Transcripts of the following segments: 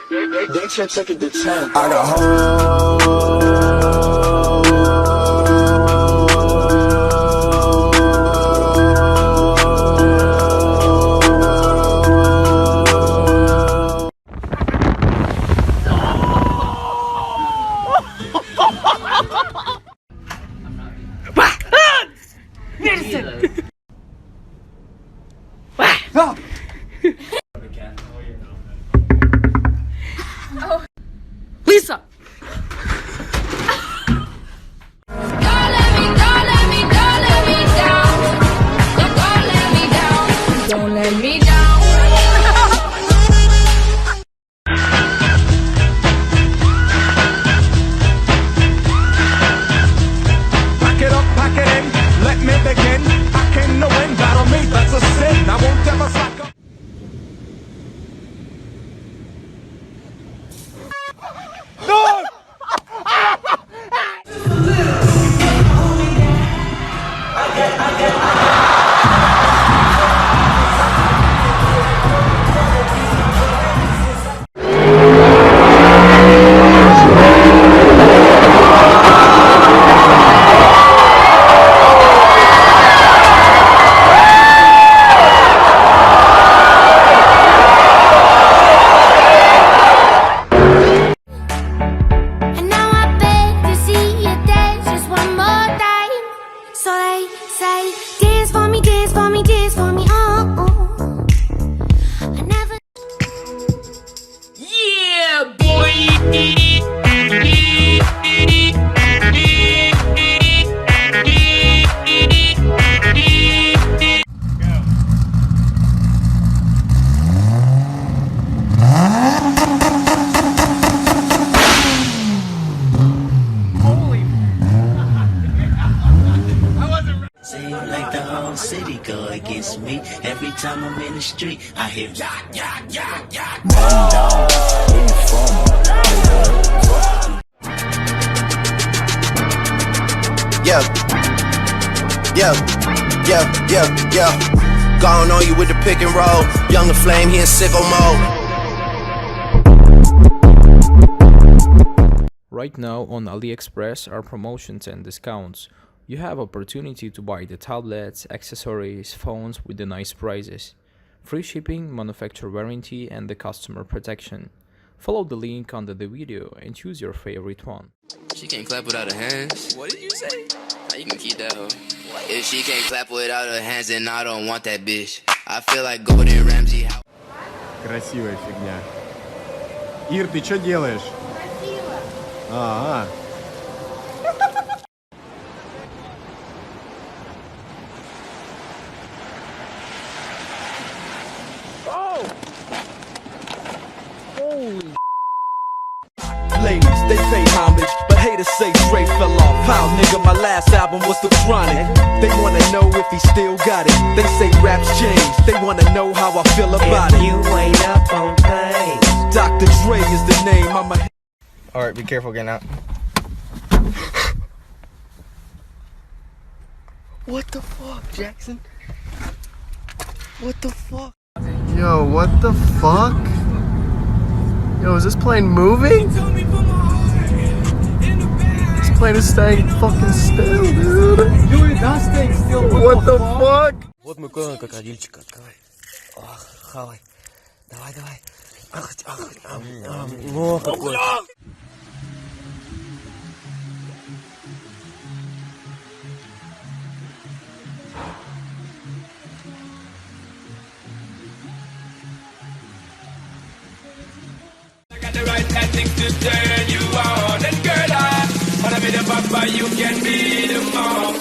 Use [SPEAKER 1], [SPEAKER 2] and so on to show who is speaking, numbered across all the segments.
[SPEAKER 1] They check it to 10.
[SPEAKER 2] I got home.
[SPEAKER 3] Lisa!
[SPEAKER 4] City go against me. Every time I'm in the street, I hear ya, ya, ya, ya.
[SPEAKER 2] Man down, where you from? Yeah, yeah, yeah, yeah, yeah. Gone on you with the pick and roll. Younger flame, he in sicko mode.
[SPEAKER 5] Right now on AliExpress are promotions and discounts. You have opportunity to buy the tablets, accessories, phones with the nice prices. Free shipping, manufacturer warranty and the customer protection. Follow the link under the video and choose your favorite one.
[SPEAKER 6] She can't clap without her hands. What did you say? You can keep that hoe. If she can't clap without her hands, then I don't want that bitch. I feel like Gordon Ramsay.
[SPEAKER 7] Красивая фигня. Ир, ты что делаешь?
[SPEAKER 3] Красиво.
[SPEAKER 7] А-а.
[SPEAKER 8] Ladies, they pay homage, but haters say Dre fell off. How, nigga, my last album was The Chronic. They wanna know if he still got it. They say raps changed, they wanna know how I feel about it.
[SPEAKER 4] You ain't up on things.
[SPEAKER 8] Dr. Dre is the name, I'm a...
[SPEAKER 7] Alright, be careful getting out.
[SPEAKER 1] What the fuck, Jackson? What the fuck?
[SPEAKER 7] Yo, what the fuck? Yo, is this plane moving? This plane is staying fucking still, dude. Dude, it does stay still. What the fuck?
[SPEAKER 1] Вот мы кормим крокодильчика, открывай. Ох, хавай. Давай, давай. Ах, о, какой.
[SPEAKER 9] The right tactics to turn you on. And girl, I wanna be the papa, you can be the mom.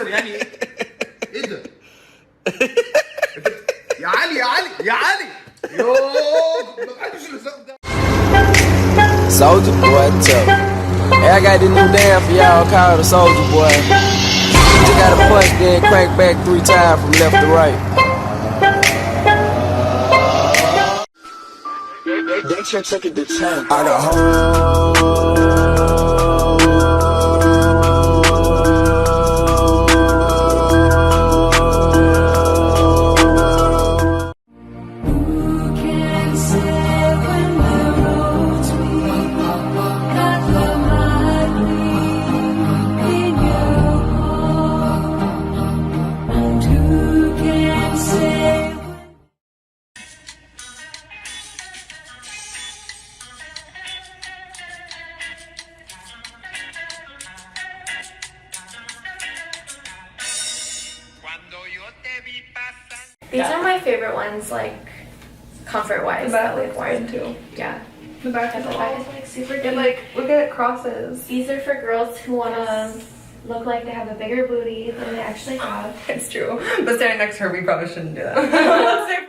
[SPEAKER 3] يعني ايه ده؟ يا علي يا علي يا علي يوه ما بحبش الهزار ده.
[SPEAKER 10] Soldier boy, tough. Hey, I got this new dance for y'all called the Soldier Boy. You just gotta punch, then crank back 3 times from left to right. They should take it to 10. I got
[SPEAKER 11] These are my favorite ones, like comfort-wise.
[SPEAKER 12] The back looks fine too.
[SPEAKER 11] Yeah.
[SPEAKER 12] The back is
[SPEAKER 11] like super cute.
[SPEAKER 12] like look at it crosses.
[SPEAKER 11] These are for girls who wanna look like they have a bigger booty than they actually have.
[SPEAKER 12] It's true. But standing next to her, we probably shouldn't do that.